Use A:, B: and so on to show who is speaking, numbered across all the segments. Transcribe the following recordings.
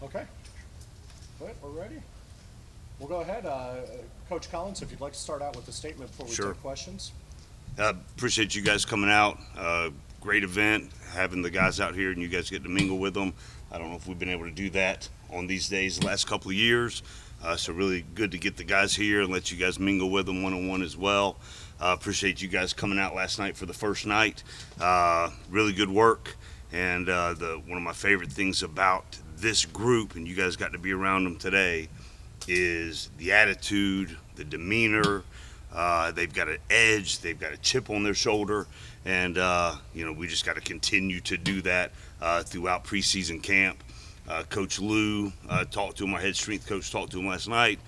A: Okay. Good, we're ready. We'll go ahead. Coach Collins, if you'd like to start out with a statement before we
B: Sure.
A: take questions.
B: Appreciate you guys coming out. Great event, having the guys out here and you guys get to mingle with them. I don't know if we've been able to do that on these days the last couple of years. So really good to get the guys here and let you guys mingle with them one-on-one as well. Appreciate you guys coming out last night for the first night. Really good work. And one of my favorite things about this group, and you guys got to be around them today, is the attitude, the demeanor. They've got an edge, they've got a chip on their shoulder, and we just got to continue to do that throughout preseason camp. Coach Lou talked to him, our head strength coach talked to him last night,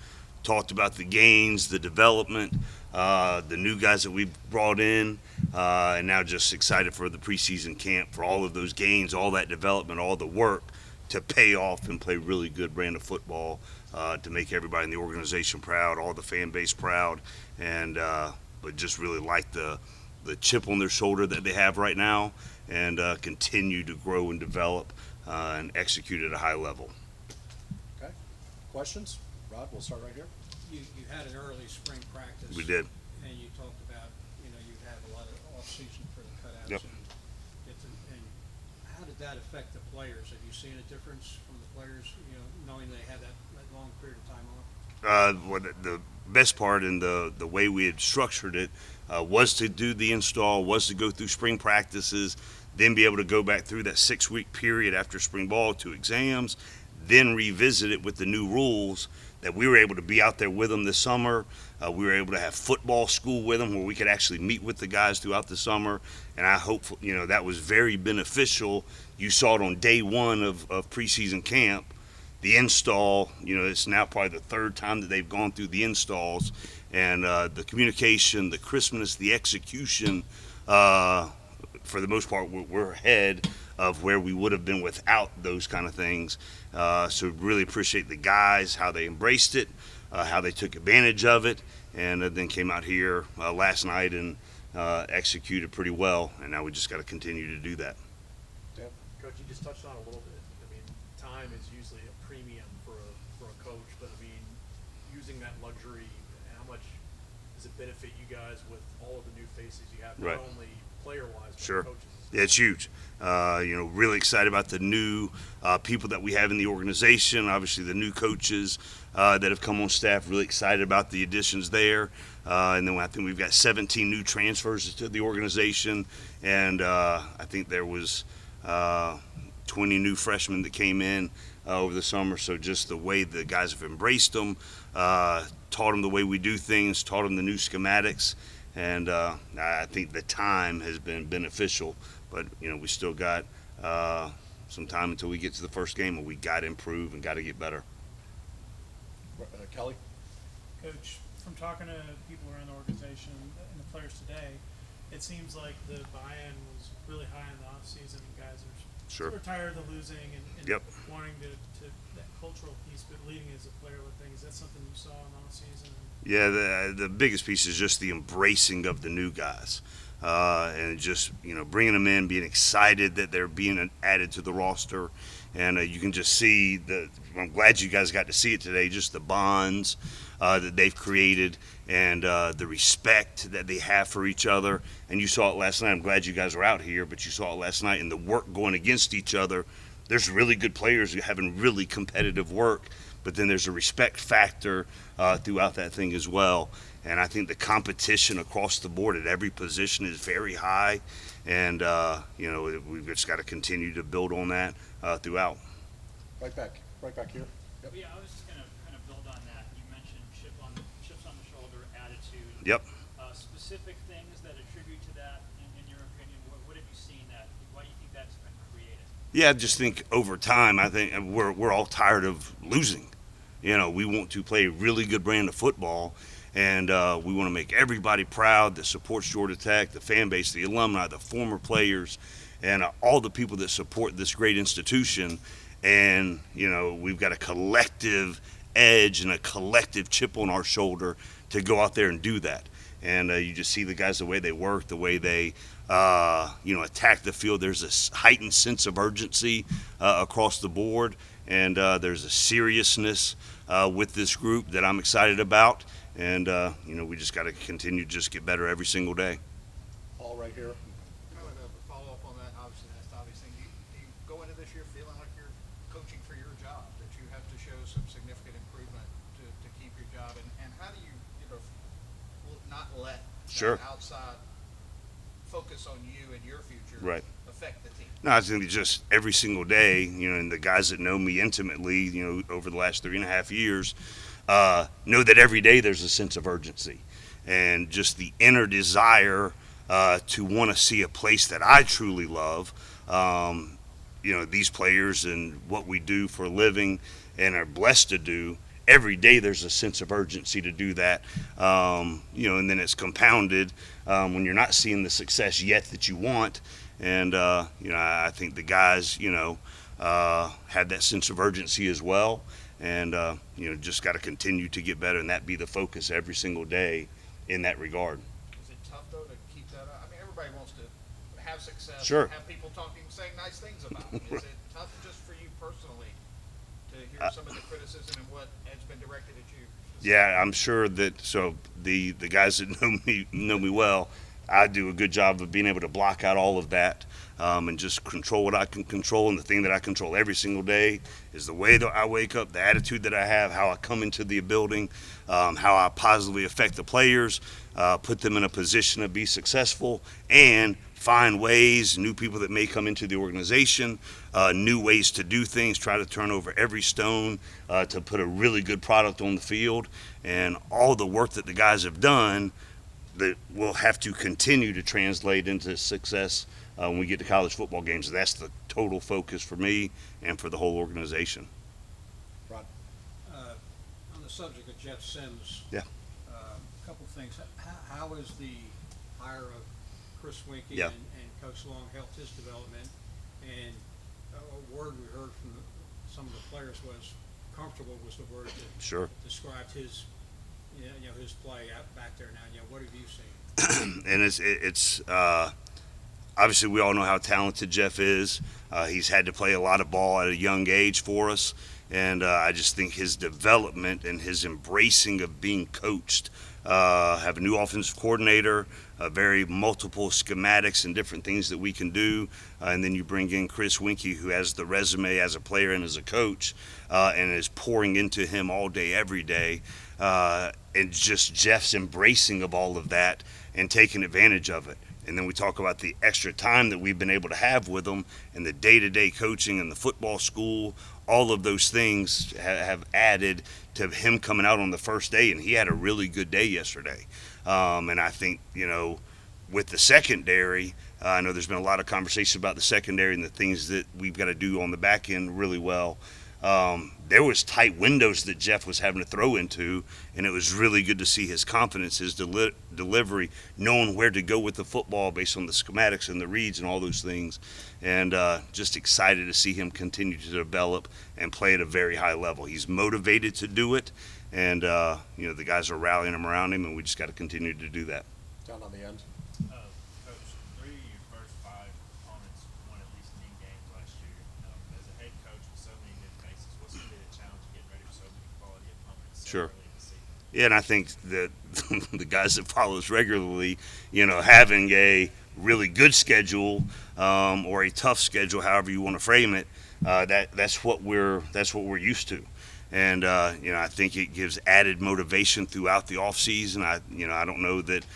B: talked about the gains, the development, the new guys that we brought in, and now just excited for the preseason camp, for all of those gains, all that development, all the work to pay off and play really good brand of football, to make everybody in the organization proud, all the fan base proud, and but just really like the chip on their shoulder that they have right now, and continue to grow and develop and execute at a high level.
A: Okay. Questions? Rod, we'll start right here.
C: You had an early spring practice.
B: We did.
C: And you talked about, you have a lot of off-season for the cutouts.
B: Yep.
C: And how did that affect the players? Have you seen a difference from the players, knowing they had that long period of time off?
B: Well, the best part and the way we had structured it was to do the install, was to go through spring practices, then be able to go back through that 6-week period after spring ball to exams, then revisit it with the new rules, that we were able to be out there with them this summer. We were able to have football school with them where we could actually meet with the guys throughout the summer. And I hope, that was very beneficial. You saw it on day one of preseason camp. The install, it's now probably the third time that they've gone through the installs. And the communication, the crispness, the execution, for the most part, we're ahead of where we would have been without those kind of things. So really appreciate the guys, how they embraced it, how they took advantage of it, and then came out here last night and executed pretty well. And now we just got to continue to do that.
A: Deb?
D: Coach, you just touched on it a little bit. I mean, time is usually a premium for a coach, but I mean, using that luxury, how much does it benefit you guys with all of the new faces you have, not
B: Right.
D: only player-wise, but
B: Sure.
D: coaches?
B: Yeah, it's huge. Really excited about the new people that we have in the organization. Obviously, the new coaches that have come on staff. Really excited about the additions there. And then I think we've got 17 new transfers to the organization, and I think there was 20 new freshmen that came in over the summer. So just the way the guys have embraced them, taught them the way we do things, taught them the new schematics. And I think the time has been beneficial, but we still got some time until we get to the first game, and we got to improve and got to get better.
A: Kelly?
E: Coach, from talking to people around the organization and the players today, it seems like the buy-in was really high in the off-season, and guys are
B: Sure.
E: sort of tired of the losing and
B: Yep.
E: wanting to that cultural piece, but leading as a player with things. Is that something you saw in the off-season?
B: Yeah, the biggest piece is just the embracing of the new guys, and just bringing them in, being excited that they're being added to the roster, and you can just see I'm glad you guys got to see it today. Just the bonds that they've created, and the respect that they have for each other. And you saw it last night. I'm glad you guys were out here, but you saw it last night, and the work going against each other. There's really good players having really competitive work, but then there's a respect factor throughout that thing as well. And I think the competition across the board at every position is very high, and we've just got to continue to build on that throughout.
A: Right back here. Yep.
F: Yeah, I was just going to kind of build on that. You mentioned chips on the shoulder, attitude.
B: Yep.
F: Specific things that attribute to that, in your opinion. What have you seen that? Why do you think that's been created?
B: Yeah, I just think over time, I think we're all tired of losing. We want to play a really good brand of football, and we want to make everybody proud that supports Georgia Tech, the fan base, the alumni, the former players, and all the people that support this great institution. And we've got a collective edge and a collective chip on our shoulder to go out there and do that. And you just see the guys, the way they work, the way they attack the field. There's a heightened sense of urgency across the board, and there's a seriousness with this group that I'm excited about. And we just got to continue to just get better every single day.
A: All right here.
G: I would follow up on that. Obviously, that's the obvious thing. Do you go into this year feeling like you're coaching for your job, that you have to show some significant improvement to keep your job? And how do you not let
B: Sure.
G: that outside focus on you and your future
B: Right.
G: affect the team?
B: No, I think just every single day, and the guys that know me intimately, over the last 3.5 years, know that every day there's a sense of urgency and just the inner desire to want to see a place that I truly love. These players and what we do for a living and are blessed to do. Every day there's a sense of urgency to do that, and then it's compounded when you're not seeing the success yet that you want. And, I think the guys, have that sense of urgency as well. And, just got to continue to get better, and that be the focus every single day in that regard.
G: Is it tough, though, to keep that up? I mean, everybody wants to have success,
B: Sure.
G: have people talking, saying nice things about them. Is it tough just for you personally to hear some of the criticism and what has been directed at you?
B: Yeah, I'm sure that the guys that know me well, I do a good job of being able to block out all of that and just control what I can control. And the thing that I control every single day is the way that I wake up, the attitude that I have, how I come into the building, how I positively affect the players, put them in a position to be successful, and find ways, new people that may come into the organization, new ways to do things, try to turn over every stone to put a really good product on the field. And all the work that the guys have done that will have to continue to translate into success when we get to college football games. That's the total focus for me and for the whole organization.
A: Rod.
C: On the subject of Jeff Sims.
B: Yeah.
C: A couple things. How is the hire of Chris Winkie
B: Yeah.
C: and Coach Long helped his development? And a word we heard from some of the players was comfortable was the word that
B: Sure.
C: described his his play out back there now. What have you seen?
B: And it's obviously we all know how talented Jeff is. He's had to play a lot of ball at a young age for us, and I just think his development and his embracing of being coached. Have a new offensive coordinator, very multiple schematics and different things that we can do, and then you bring in Chris Winkie, who has the resume as a player and as a coach, and is pouring into him all day, every day. And just Jeff's embracing of all of that and taking advantage of it. And then we talk about the extra time that we've been able to have with him and the day-to-day coaching and the football school. All of those things have added to him coming out on the first day, and he had a really good day yesterday. And I think, with the secondary, I know there's been a lot of conversation about the secondary and the things that we've got to do on the back end really well. There was tight windows that Jeff was having to throw into, and it was really good to see his confidence, his delivery, knowing where to go with the football based on the schematics and the reads and all those things. And just excited to see him continue to develop and play at a very high level. He's motivated to do it, and the guys are rallying him around him, and we just got to continue to do that.
A: Down on the end.
H: Coach, 3 of your first 5 opponents won at least 10 games last year. As a head coach with so many new faces, what's going to be the challenge getting ready for so many quality opponents so
B: Sure.
H: early in the season?
B: Yeah, and I think that the guys that follow us regularly, having a really good schedule or a tough schedule, however you want to frame it, that's what we're used to. And I think it gives added motivation throughout the off season. I don't know that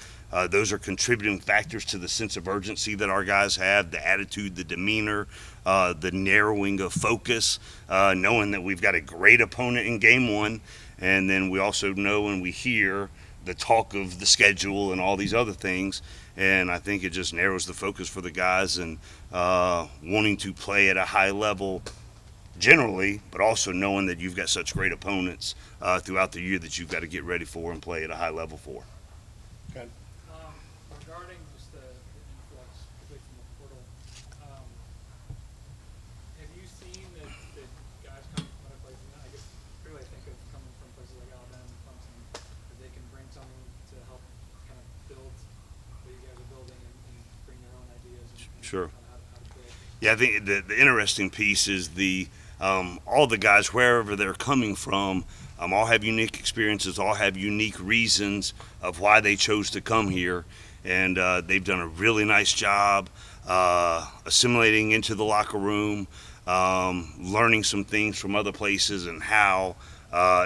B: those are contributing factors to the sense of urgency that our guys have, the attitude, the demeanor, the narrowing of focus, knowing that we've got a great opponent in game 1. And then we also know and we hear the talk of the schedule and all these other things. And I think it just narrows the focus for the guys and wanting to play at a high level generally, but also knowing that you've got such great opponents throughout the year that you've got to get ready for and play at a high level for.
A: Okay.
F: Regarding just the influx, particularly from the portal, have you seen that guys coming from other places, I guess really I think of coming from places like Alabama and Clemson, that they can bring something to help kind of build what you guys are building and bring their own ideas and
B: Sure.
F: how to create?
B: Yeah, I think the interesting piece is the all the guys, wherever they're coming from, all have unique experiences, all have unique reasons of why they chose to come here. And they've done a really nice job assimilating into the locker room, learning some things from other places and how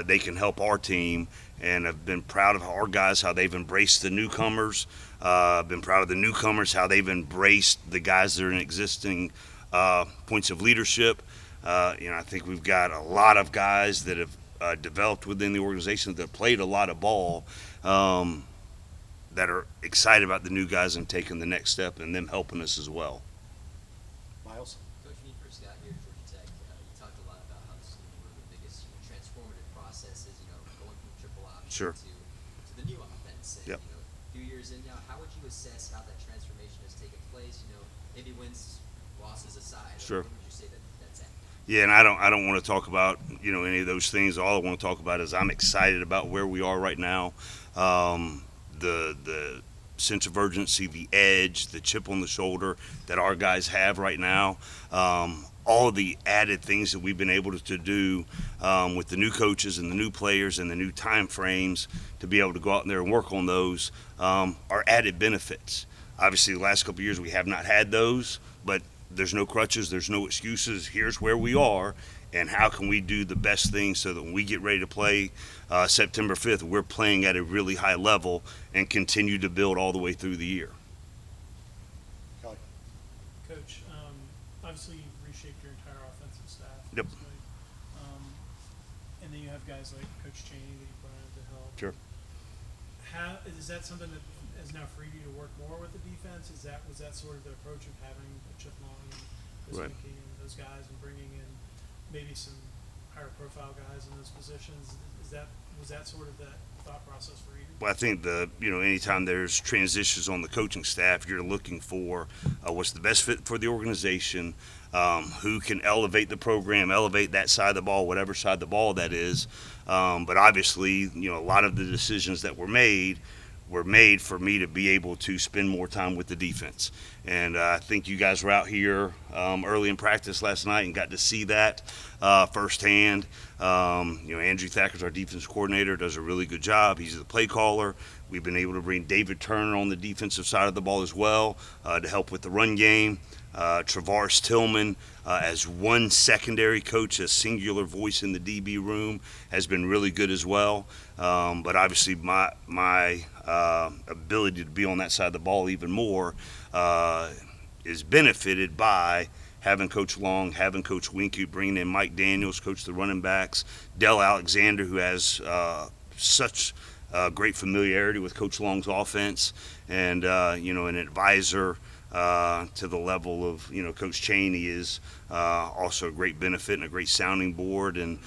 B: they can help our team. And I've been proud of our guys, how they've embraced the newcomers. I've been proud of the newcomers, how they've embraced the guys that are in existing points of leadership. I think we've got a lot of guys that have developed within the organization that have played a lot of ball, that are excited about the new guys and taking the next step and them helping us as well.
A: Miles?
I: Coach, when you first got here at Georgia Tech, you talked a lot about how this is one of the biggest transformative processes, going from triple option
B: Sure.
I: to the new offense. And,
B: Yep.
I: a few years in now, how would you assess how that transformation has taken place? Maybe wins, losses aside.
B: Sure.
I: Where would you say that's at?
B: Yeah, and I don't want to talk about any of those things. All I want to talk about is I'm excited about where we are right now. The sense of urgency, the edge, the chip on the shoulder that our guys have right now. All of the added things that we've been able to do with the new coaches and the new players and the new time frames to be able to go out there and work on those are added benefits. Obviously, the last couple of years we have not had those, but there's no crutches, there's no excuses. Here's where we are, and how can we do the best thing so that when we get ready to play September 5th, we're playing at a really high level and continue to build all the way through the year.
A: Kelly?
E: Coach, obviously you've reshaped your entire offensive staff.
B: Yep.
E: basically. And then you have guys like Coach Cheney that you brought in to help.
B: Sure.
E: How is that something that has now freed you to work more with the defense? Was that sort of the approach of having Chip Long and Chris
B: Right.
E: McKee and those guys and bringing in maybe some higher profile guys in those positions? Was that sort of that thought process for you?
B: Well, I think anytime there's transitions on the coaching staff, you're looking for what's the best fit for the organization, who can elevate the program, elevate that side of the ball, whatever side of the ball that is. But obviously, a lot of the decisions that were made for me to be able to spend more time with the defense. And I think you guys were out here early in practice last night and got to see that firsthand. Andrew Thacker's our defense coordinator, does a really good job. He's the play caller. We've been able to bring David Turner on the defensive side of the ball as well to help with the run game. Travaris Tillman, as one secondary coach, a singular voice in the DB room, has been really good as well. But obviously my ability to be on that side of the ball even more is benefited by having Coach Long, having Coach Winky, bringing in Mike Daniels, coach the running backs, Dell Alexander, who has such great familiarity with Coach Long's offense, and an advisor to the level of Coach Cheney is also a great benefit and a great sounding board, and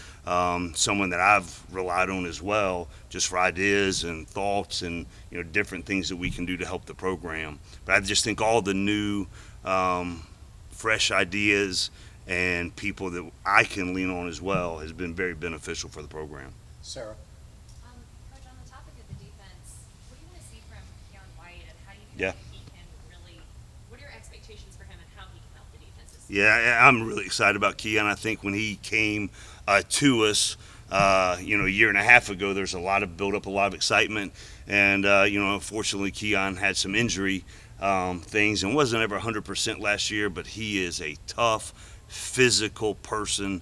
B: someone that I've relied on as well, just for ideas and thoughts and different things that we can do to help the program. But I just think all the new fresh ideas and people that I can lean on as well has been very beneficial for the program.
A: Sarah?
J: Coach, on the topic of the defense, what do you want to see from Keon White, and how do you
B: Yeah.
J: feel like he can really, what are your expectations for him and how he can help the defense this season?
B: Yeah, I'm really excited about Keon. I think when he came to us, a year and a half ago, there's a lot of build up, a lot of excitement, and unfortunately, Keon had some injury things and wasn't ever 100% last year. But he is a tough, physical person.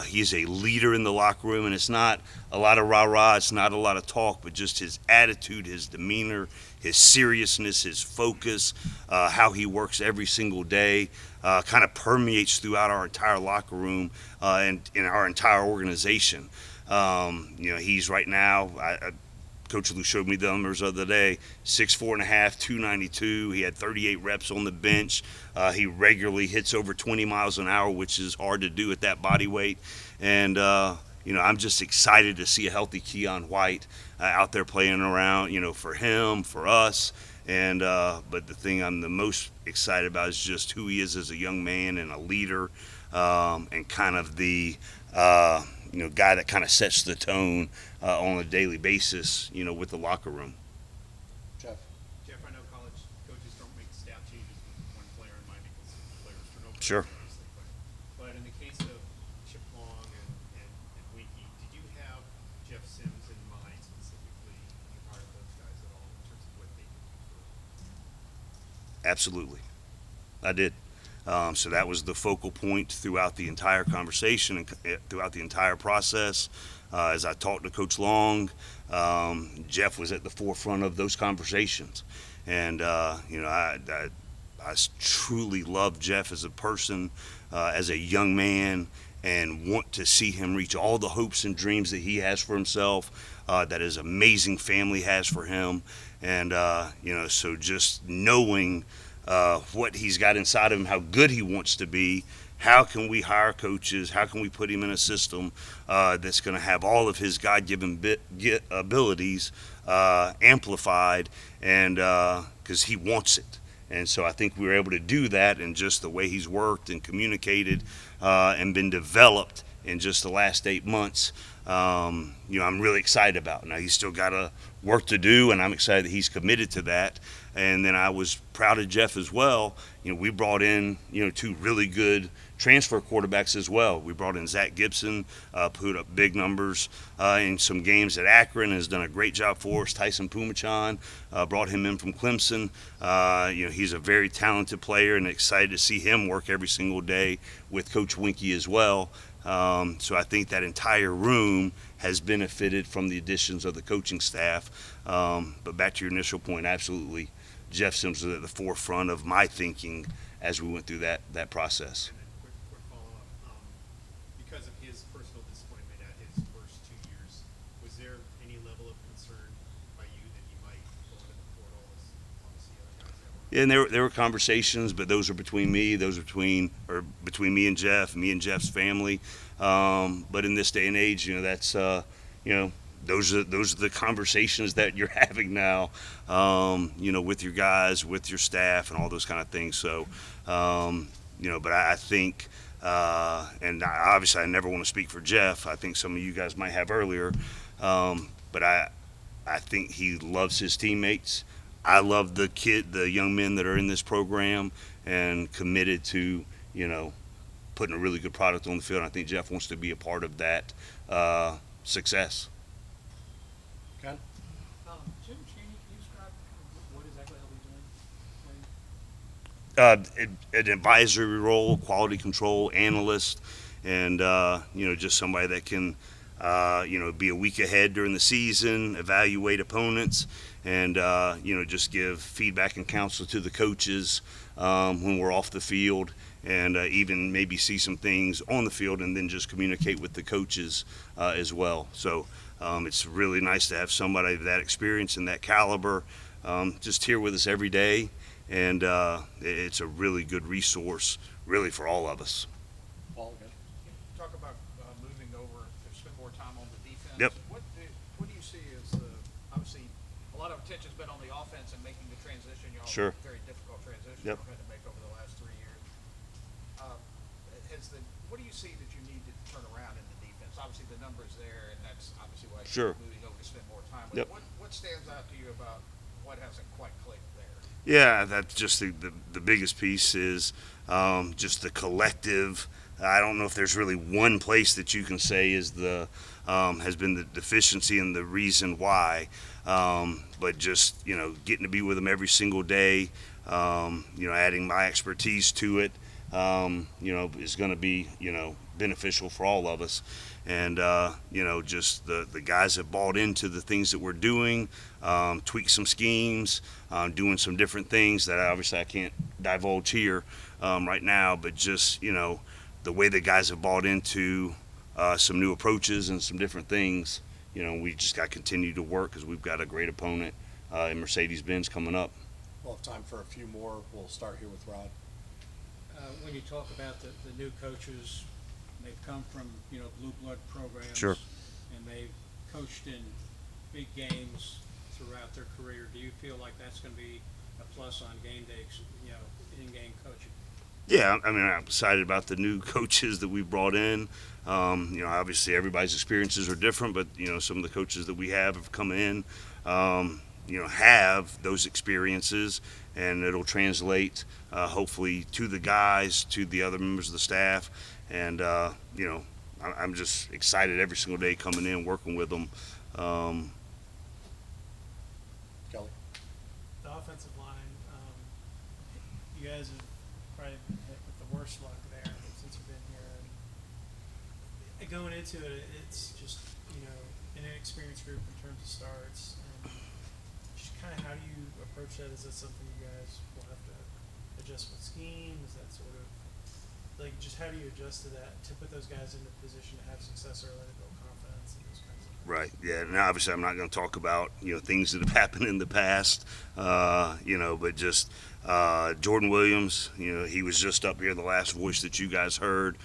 B: He's a leader in the locker room, and it's not a lot of rah-rah, it's not a lot of talk, but just his attitude, his demeanor, his seriousness, his focus, how he works every single day, kind of permeates throughout our entire locker room and in our entire organization. He's right now, Coach Lou showed me the numbers the other day, 6'4.5", 292. He had 38 reps on the bench. He regularly hits over 20 miles an hour, which is hard to do at that body weight. And, I'm just excited to see a healthy Keon White out there playing around, for him, for us. And but the thing I'm the most excited about is just who he is as a young man and a leader, and kind of the guy that kind of sets the tone on a daily basis, with the locker room.
A: Jeff?
D: Jeff, I know college coaches don't make staff changes with one player in mind because players turn over.
B: Sure.
D: Obviously, but in the case of
B: absolutely. I did. So that was the focal point throughout the entire conversation and throughout the entire process. As I talked to Coach Long, Jeff was at the forefront of those conversations. And, I truly love Jeff as a person, as a young man, and want to see him reach all the hopes and dreams that he has for himself, that his amazing family has for him. And, so just knowing what he's got inside of him, how good he wants to be, how can we hire coaches, how can we put him in a system that's going to have all of his God-given abilities amplified, and because he wants it. And so I think we were able to do that in just the way he's worked and communicated and been developed in just the last 8 months. I'm really excited about. Now he's still got work to do, and I'm excited that he's committed to that. And then I was proud of Jeff as well. We brought in, 2 really good transfer quarterbacks as well. We brought in Zach Gibson, put up big numbers in some games at Akron, has done a great job for us. Tyson Pumachan, brought him in from Clemson. He's a very talented player, and excited to see him work every single day with Coach Winkie as well. So I think that entire room has benefited from the additions of the coaching staff. But back to your initial point, absolutely, Jeff Sims was at the forefront of my thinking as we went through that process.
D: And a quick follow-up. Because of his personal disappointment at his first 2 years, was there any level of concern by you that he might go into the portal as long as the other guys that were?
B: Yeah, and there were conversations, but those are between me. Those are between me and Jeff, me and Jeff's family. But in this day and age, that's those are the conversations that you're having now. With your guys, with your staff, and all those kind of things. So, but I think, and obviously I never want to speak for Jeff. I think some of you guys might have earlier, but I think he loves his teammates. I love the young men that are in this program and committed to, putting a really good product on the field. And I think Jeff wants to be a part of that success.
A: Ken?
F: Jim Chaney, can you describe what exactly he'll be doing?
B: An advisory role, quality control analyst, and just somebody that can be a week ahead during the season, evaluate opponents, and just give feedback and counsel to the coaches when we're off the field, and even maybe see some things on the field, and then just communicate with the coaches as well. So it's really nice to have somebody of that experience and that caliber just here with us every day, and it's a really good resource, really, for all of us.
A: Paul, again?
G: Can you talk about moving over to spend more time on the defense?
B: Yep.
G: What do you see as obviously a lot of attention's been on the offense and making the transition. Y'all
B: Sure.
G: have a very difficult transition
B: Yep.
G: you've had to make over the last 3 years. What do you see that you need to turn around in the defense? Obviously the numbers there, and that's obviously why
B: Sure.
G: you're moving over to spend more time. But
B: Yep.
G: what stands out to you about what hasn't quite clicked there?
B: Yeah, that's just the biggest piece is just the collective. I don't know if there's really one place that you can say is has been the deficiency and the reason why, but just getting to be with them every single day, adding my expertise to it, is going to be beneficial for all of us. And just the guys have bought into the things that we're doing, tweak some schemes, doing some different things that obviously I can't divulge here right now, but just the way the guys have bought into some new approaches and some different things. We just got to continue to work because we've got a great opponent in Mercedes-Benz coming up.
A: We'll have time for a few more. We'll start here with Rod.
C: When you talk about the new coaches, they've come from, blue blood programs.
B: Sure.
C: And they've coached in big games throughout their career. Do you feel like that's going to be a plus on game day, in-game coaching?
B: Yeah, I mean, I'm excited about the new coaches that we brought in. Obviously everybody's experiences are different, but, some of the coaches that we have come in, have those experiences, and it'll translate hopefully to the guys, to the other members of the staff. And, I'm just excited every single day coming in, working with them.
A: Kelly?
E: The offensive line, you guys have probably been hit with the worst luck there since you've been here. And going into it, it's just, you know, an inexperienced group in terms of starts. And just kind of how do you approach that? Is that something you guys will have to adjust with scheme? Is that sort of like just how do you adjust to that to put those guys in a position to have success early, to build confidence and those kinds of things?
B: Right. Yeah. And obviously, I'm not going to talk about things that have happened in the past. But just Jordan Williams. He was just up here, the last voice that you guys heard.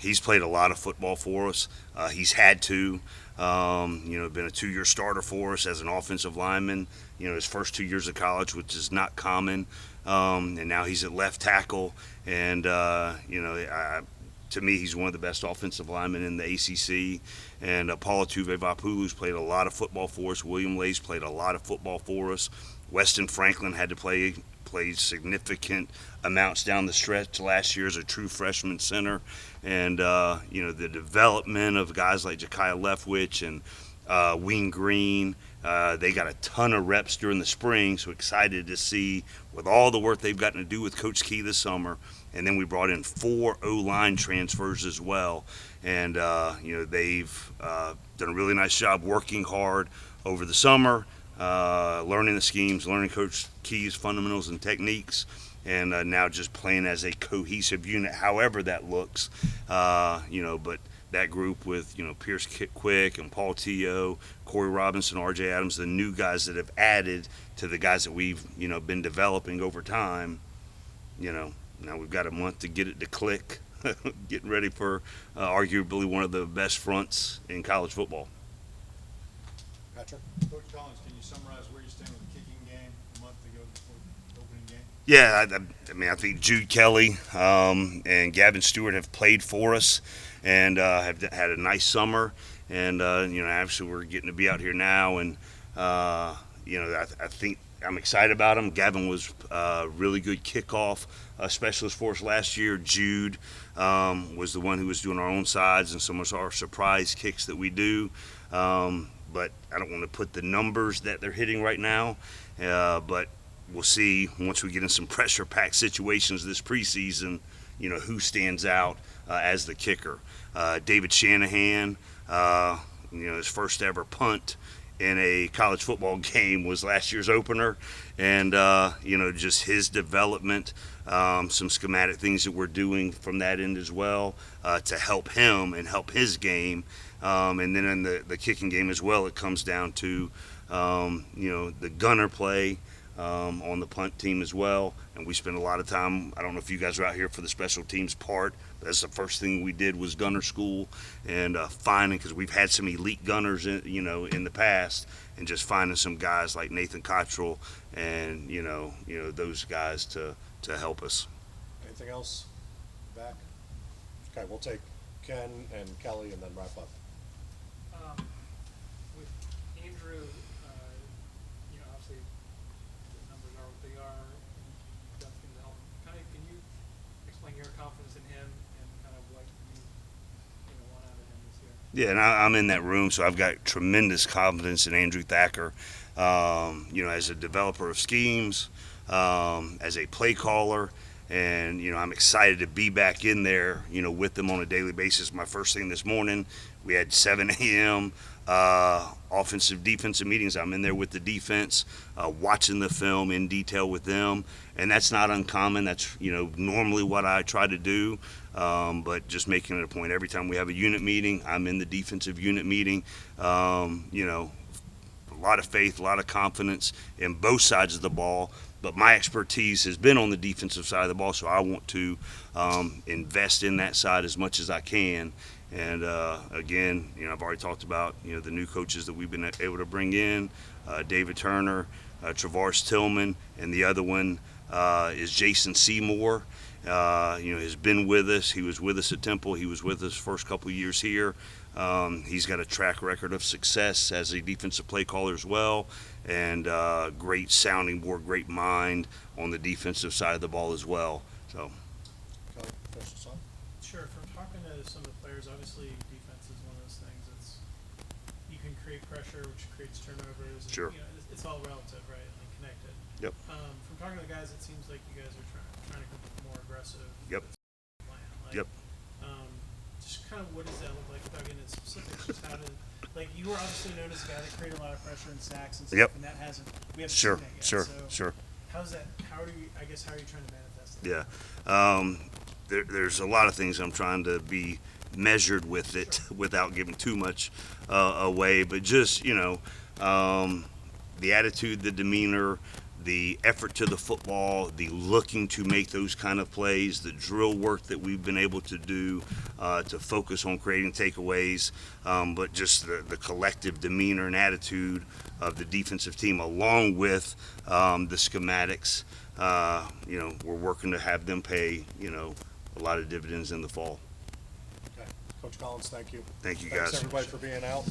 B: He's played a lot of football for us. He's had to. Been a 2-year starter for us as an offensive lineman. His first 2 years of college, which is not common. And now he's at left tackle. And, to me, he's one of the best offensive linemen in the ACC. And Paula Tuve-Vapulu's played a lot of football for us. William Lace played a lot of football for us. Weston Franklin had to play significant amounts down the stretch last year as a true freshman center. And, the development of guys like Ja'Kiah Leftwich and Ween Green, they got a ton of reps during the spring, so excited to see with all the work they've gotten to do with Coach Key this summer. And then we brought in 4 O-line transfers as well. And, they've done a really nice job working hard over the summer, learning the schemes, learning Coach Key's fundamentals and techniques, and now just playing as a cohesive unit, however that looks. But that group with, Pierce Quick and Paul Teo, Corey Robinson, R.J. Adams, the new guys that have added to the guys that we've, been developing over time, now we've got a month to get it to click, getting ready for arguably one of the best fronts in college football.
A: Patrick?
K: Coach Collins, can you summarize where you stand with the kicking game a month ago before the opening game?
B: Yeah, I think Jude Kelly and Gavin Stewart have played for us and have had a nice summer. And, obviously we're getting to be out here now. And, I think I'm excited about them. Gavin was a really good kickoff specialist for us last year. Jude was the one who was doing our own sides and some of our surprise kicks that we do. But I don't want to put the numbers that they're hitting right now. But we'll see once we get in some pressure-packed situations this preseason, who stands out as the kicker. David Shanahan, his first ever punt in a college football game was last year's opener. And, just his development, some schematic things that we're doing from that end as well to help him and help his game. And then in the kicking game as well, it comes down to, the gunner play on the punt team as well. And we spend a lot of time, I don't know if you guys are out here for the special teams part, but that's the first thing we did was gunner school and finding, because we've had some elite gunners, in the past, and just finding some guys like Nathan Cottrell and, those guys to help us.
A: Anything else? Back? Okay, we'll take Ken and Kelly and then wrap up.
F: With Andrew, obviously the numbers are what they are, and you've done things to help him. Can you explain your confidence in him and kind of what you want out of him this year?
B: Yeah, and I'm in that room, so I've got tremendous confidence in Andrew Thacker, as a developer of schemes, as a play caller. And, I'm excited to be back in there, with them on a daily basis. My first thing this morning, we had 7 a.m. Offensive, defensive meetings. I'm in there with the defense, watching the film in detail with them. And that's not uncommon. That's, normally what I try to do. But just making it a point every time we have a unit meeting, I'm in the defensive unit meeting. A lot of faith, a lot of confidence in both sides of the ball. But my expertise has been on the defensive side of the ball, so I want to invest in that side as much as I can. And, again, I've already talked about, the new coaches that we've been able to bring in, David Turner, Travaris Tillman, and the other one is Jason Seymour. Has been with us. He was with us at Temple. He was with us first couple of years here. He's got a track record of success as a defensive play caller as well, and great sounding board, great mind on the defensive side of the ball as well. So,
A: Kelly, finish this up.
E: Sure. From talking to some of the players, obviously defense is one of those things that's you can create pressure, which creates turnovers. And,
B: Sure.
E: it's all relative, right? Like connected.
B: Yep.
E: From talking to the guys, it seems like you guys are trying to be more aggressive.
B: Yep.
E: Plan. Like,
B: Yep.
E: Just kind of what does that look like without getting into specifics? Just how to, like, you were obviously known as a guy that created a lot of pressure and sacks and stuff,
B: Yep.
E: and that hasn't, we haven't
B: Sure,
E: seen that yet.
B: sure,
E: So
B: sure.
E: how's that, how are you, I guess, how are you trying to manifest that?
B: Yeah. There's a lot of things I'm trying to be measured with it without giving too much away, but just, the attitude, the demeanor, the effort to the football, the looking to make those kind of plays, the drill work that we've been able to do to focus on creating takeaways, but just the collective demeanor and attitude of the defensive team along with the schematics. We're working to have them pay, a lot of dividends in the fall.
A: Okay. Coach Collins, thank you.
B: Thank you,
A: Thanks,
B: guys.
A: everybody, for being out.